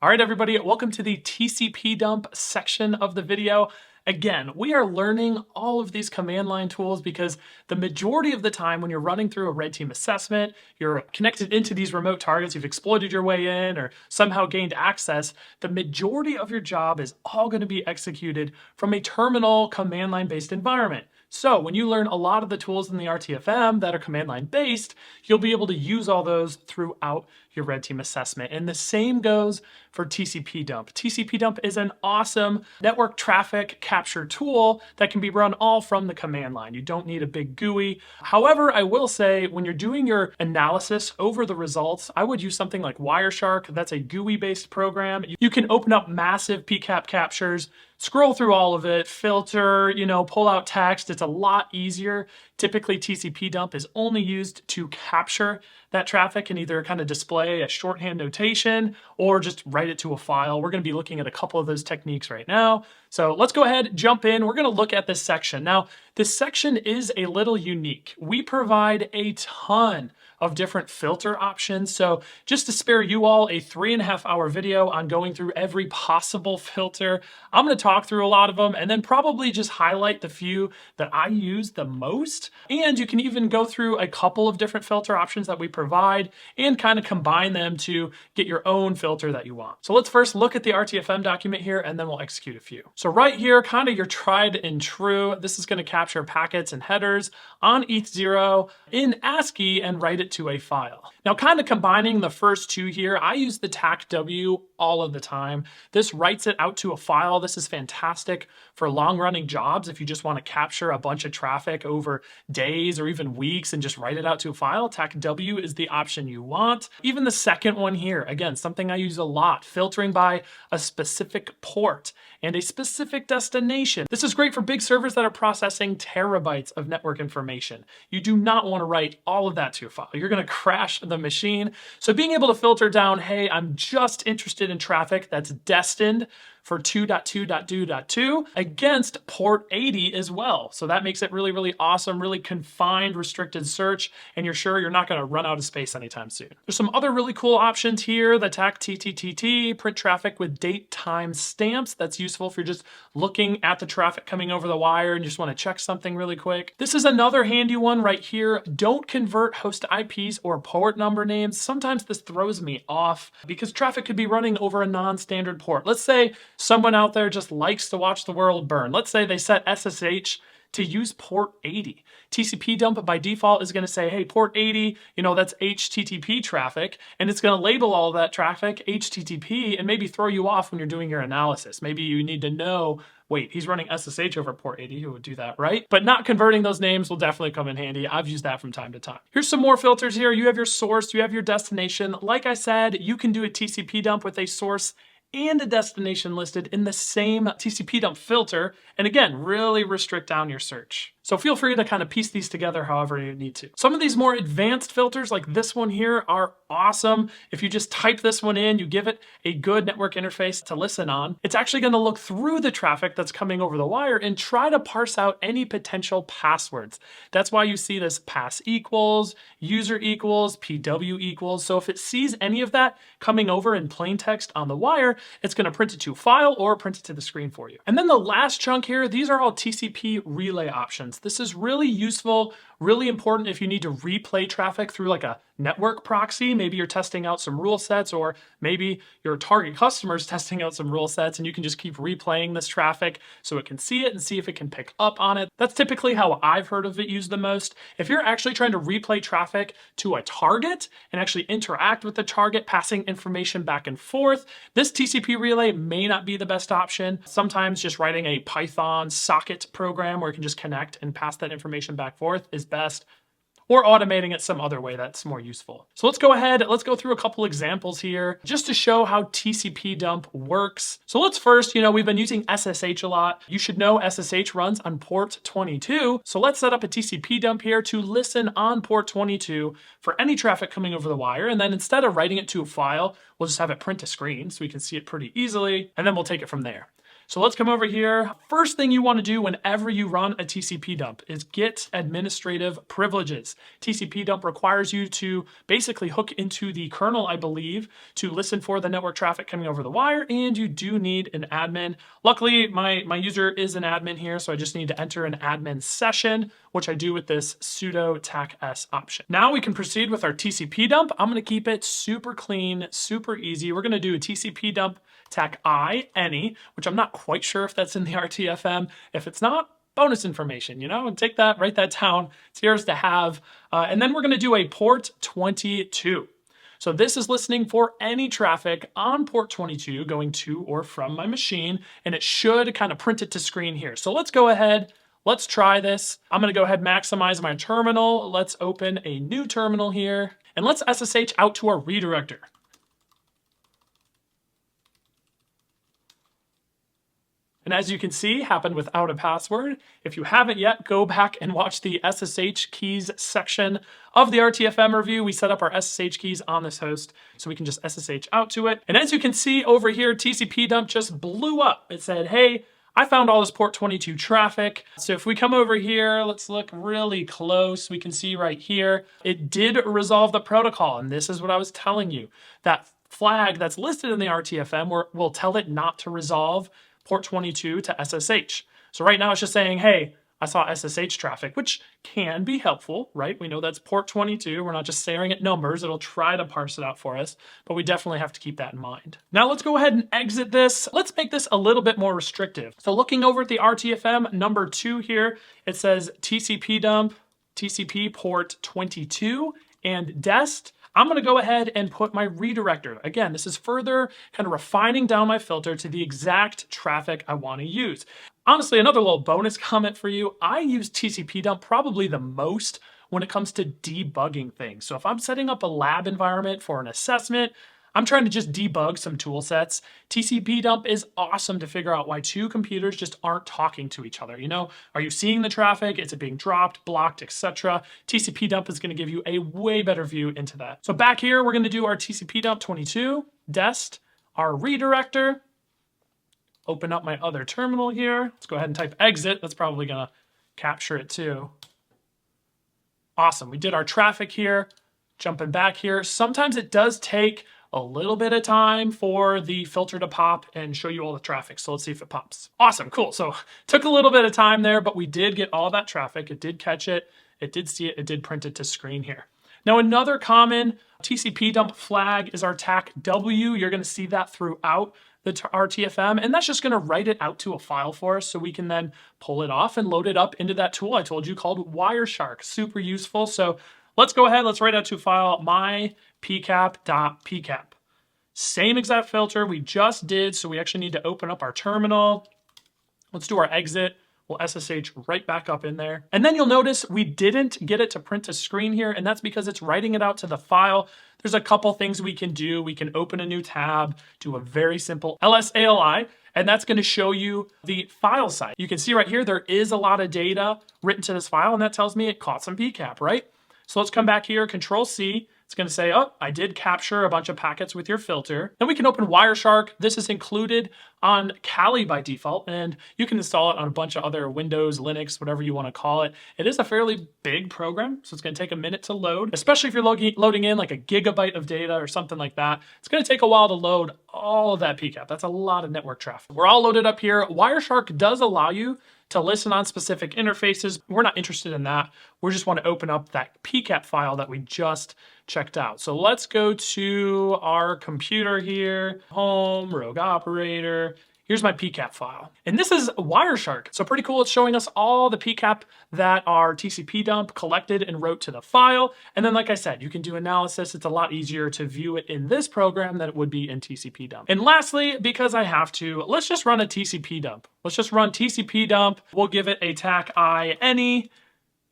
All right, everybody, welcome to the TCP dump section of the video. Again, we are learning all of these command line tools because the majority of the time when you're running through a red team assessment, you're connected into these remote targets, you've exploited your way in or somehow gained access, the majority of your job is all going to be executed from a terminal command line based environment. So when you learn a lot of the tools in the RTFM that are command line based, you'll be able to use all those throughout your red team assessment. And the same goes for TCPDump. TCPDump is an awesome network traffic capture tool that can be run all from the command line. You don't need a big GUI. However, I will say when you're doing your analysis over the results, I would use something like Wireshark. That's a GUI-based program. You can open up massive PCAP captures, scroll through all of it, filter, pull out text. It's a lot easier. Typically, TCPDump is only used to capture that traffic and either kind of display a shorthand notation or just write it to a file. We're going to be looking at a couple of those techniques right now. So let's go ahead, jump in. We're going to look at this section. Now, this section is a little unique. We provide a ton of different filter options. So just to spare you all a 3.5-hour video on going through every possible filter, I'm going to talk through a lot of them and then probably just highlight the few that I use the most. And you can even go through a couple of different filter options that we provide and kind of combine them to get your own filter that you want. So let's first look at the RTFM document here and then we'll execute a few. So right here, kind of your tried and true, this is going to capture packets and headers on ETH0 in ASCII and write it to a file. Now, kind of combining the first two here, I use the TACW all of the time. This writes it out to a file. This is fantastic for long-running jobs. If you just want to capture a bunch of traffic over days or even weeks and just write it out to a file, TACW is the option you want. Even the second one here, again, something I use a lot, filtering by a specific port and a specific destination. This is great for big servers that are processing terabytes of network information. You do not want to write all of that to a file. You're going to crash the machine. So being able to filter down, hey, I'm just interested in traffic that's destined for 2.2.2.2 against port 80 as well. So that makes it really, really awesome, really confined, restricted search, and you're sure you're not gonna run out of space anytime soon. There's some other really cool options here, the TAC TTTT, print traffic with date time stamps. That's useful if you're just looking at the traffic coming over the wire and you just wanna check something really quick. This is another handy one right here. Don't convert host IPs or port number names. Sometimes this throws me off because traffic could be running over a non-standard port. Let's say someone out there just likes to watch the world burn. Let's say they set SSH to use port 80. TCPDump by default is going to say, hey, port 80, that's HTTP traffic, and it's going to label all of that traffic HTTP and maybe throw you off when you're doing your analysis. Maybe you need to know, wait, he's running SSH over port 80, who would do that, right? But not converting those names will definitely come in handy. I've used that from time to time. Here's some more filters here. You have your source, you have your destination. Like I said, you can do a TCPDump with a source and a destination listed in the same TCPDump filter, and again, really restrict down your search. So feel free to kind of piece these together however you need to. Some of these more advanced filters like this one here are awesome. If you just type this one in, you give it a good network interface to listen on, it's actually going to look through the traffic that's coming over the wire and try to parse out any potential passwords. That's why you see this pass equals, user equals, PW equals. So if it sees any of that coming over in plain text on the wire, it's going to print it to a file or print it to the screen for you. And then the last chunk here, these are all TCP relay options. This is really useful, really important if you need to replay traffic through like a network proxy. Maybe you're testing out some rule sets, or maybe your target customer is testing out some rule sets and you can just keep replaying this traffic so it can see it and see if it can pick up on it. That's typically how I've heard of it used the most. If you're actually trying to replay traffic to a target and actually interact with the target, passing information back and forth, this TCP relay may not be the best option. Sometimes just writing a Python socket program where you can just connect and pass that information back and forth is best, or automating it some other way that's more useful. So let's go ahead, let's go through a couple examples here just to show how TCPDump works. So let's first, we've been using SSH a lot. You should know SSH runs on port 22. So let's set up a TCPDump here to listen on port 22 for any traffic coming over the wire. And then instead of writing it to a file, we'll just have it print a screen so we can see it pretty easily. And then we'll take it from there. So let's come over here. First thing you want to do whenever you run a TCP dump is get administrative privileges. TCP dump requires you to basically hook into the kernel, I believe, to listen for the network traffic coming over the wire, and you do need an admin. Luckily, my user is an admin here, so I just need to enter an admin session, which I do with this sudo tac-s option. Now we can proceed with our TCP dump. I'm going to keep it super clean, super easy. We're going to do a TCP dump tac-i any, which I'm not quite sure if that's in the RTFM. If it's not, bonus information, and take that, write that down. It's yours to have. And then we're going to do a port 22. So this is listening for any traffic on port 22 going to or from my machine, and it should kind of print it to screen here. So let's go ahead. Let's try this. I'm going to go ahead and maximize my terminal. Let's open a new terminal here, and let's SSH out to our redirector. And as you can see, happened without a password. If you haven't yet, go back and watch the SSH keys section of the RTFM review. We set up our SSH keys on this host so we can just SSH out to it. And as you can see over here, TCP dump just blew up. It said, hey, I found all this port 22 traffic. So if we come over here, let's look really close. We can see right here, it did resolve the protocol. And this is what I was telling you. That flag that's listed in the RTFM will tell it not to resolve port 22 to SSH. So right now it's just saying, hey, I saw SSH traffic, which can be helpful, right? We know that's port 22. We're not just staring at numbers. It'll try to parse it out for us, but we definitely have to keep that in mind. Now let's go ahead and exit this. Let's make this a little bit more restrictive. So looking over at the RTFM number 2 here, it says TCP dump, TCP port 22, and dest. I'm going to go ahead and put my redirector. Again, this is further kind of refining down my filter to the exact traffic I want to use. Honestly, another little bonus comment for you. I use TCP dump probably the most when it comes to debugging things. So if I'm setting up a lab environment for an assessment, I'm trying to just debug some tool sets. TCP dump is awesome to figure out why two computers just aren't talking to each other. Are you seeing the traffic? Is it being dropped, blocked, etc.? TCP dump is going to give you a way better view into that. So back here, we're going to do our TCP dump 22, dest, our redirector. Open up my other terminal here. Let's go ahead and type exit. That's probably going to capture it too. Awesome. We did our traffic here. Jumping back here. Sometimes it does take a little bit of time for the filter to pop and show you all the traffic. So let's see if it pops. Awesome, cool. So took a little bit of time there, but we did get all that traffic. It did catch it. It did see it. It did print it to screen here. Now, another common TCP dump flag is our TAC-W. You're going to see that throughout the RTFM, and that's just going to write it out to a file for us so we can then pull it off and load it up into that tool I told you called Wireshark. Super useful. So let's go ahead. Let's write out to a file mypcap.pcap. Same exact filter we just did, so we actually need to open up our terminal. Let's do our exit. We'll SSH right back up in there. And then you'll notice we didn't get it to print to screen here, and that's because it's writing it out to the file. There's a couple things we can do. We can open a new tab, do a very simple LSALI, and that's going to show you the file size. You can see right here, there is a lot of data written to this file, and that tells me it caught some PCAP, right? So let's come back here, Control C. It's going to say, oh, I did capture a bunch of packets with your filter. Then we can open Wireshark. This is included on Kali by default, and you can install it on a bunch of other Windows, Linux, whatever you want to call it. It is a fairly big program, so it's going to take a minute to load, especially if you're loading in like a gigabyte of data or something like that. It's going to take a while to load all of that PCAP. That's a lot of network traffic. We're all loaded up here. Wireshark does allow you to listen on specific interfaces. We're not interested in that. We just want to open up that PCAP file that we just checked out. So let's go to our computer here, home, rogue operator. Here's my PCAP file. And this is Wireshark. So pretty cool. It's showing us all the PCAP that our TCP dump collected and wrote to the file. And then, like I said, you can do analysis. It's a lot easier to view it in this program than it would be in TCP dump. And lastly, because I have to, let's just run a TCP dump. Let's just run TCP dump. We'll give it a TAC-I any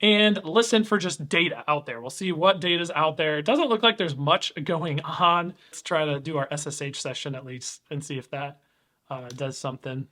and listen for just data out there. We'll see what data is out there. It doesn't look like there's much going on. Let's try to do our SSH session at least and see if that does something.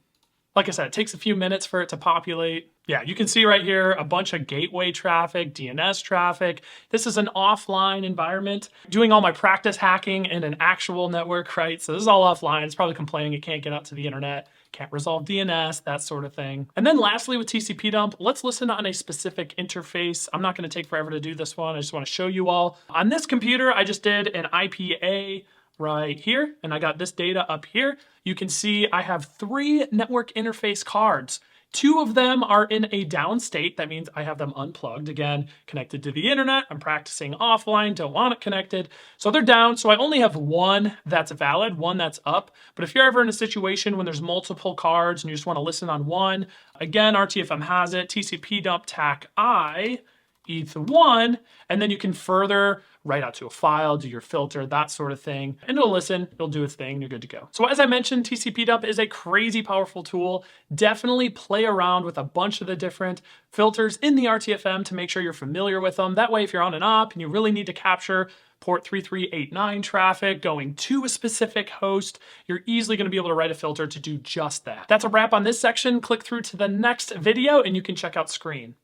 Like I said, it takes a few minutes for it to populate. Yeah, you can see right here a bunch of gateway traffic, DNS traffic. This is an offline environment. Doing all my practice hacking in an actual network, right? So this is all offline. It's probably complaining it can't get out to the internet, can't resolve DNS, that sort of thing. And then lastly with TCPDump, let's listen on a specific interface. I'm not gonna take forever to do this one. I just wanna show you all. On this computer, I just did an IPA right here, and I got this data up here. You can see I have 3 network interface cards. 2 of them are in a down state. That means I have them unplugged. Again, connected to the internet. I'm practicing offline, don't want it connected. So they're down. So I only have 1 that's valid, 1 that's up. But if you're ever in a situation when there's multiple cards and you just want to listen on one, again, RTFM has it, TCPDump TAC I, ETH1, and then you can further write out to a file, do your filter, that sort of thing, and it'll listen, it'll do its thing, you're good to go. So as I mentioned, TCPDump is a crazy powerful tool. Definitely play around with a bunch of the different filters in the RTFM to make sure you're familiar with them. That way, if you're on an op and you really need to capture port 3389 traffic going to a specific host, you're easily going to be able to write a filter to do just that. That's a wrap on this section. Click through to the next video and you can check out screen.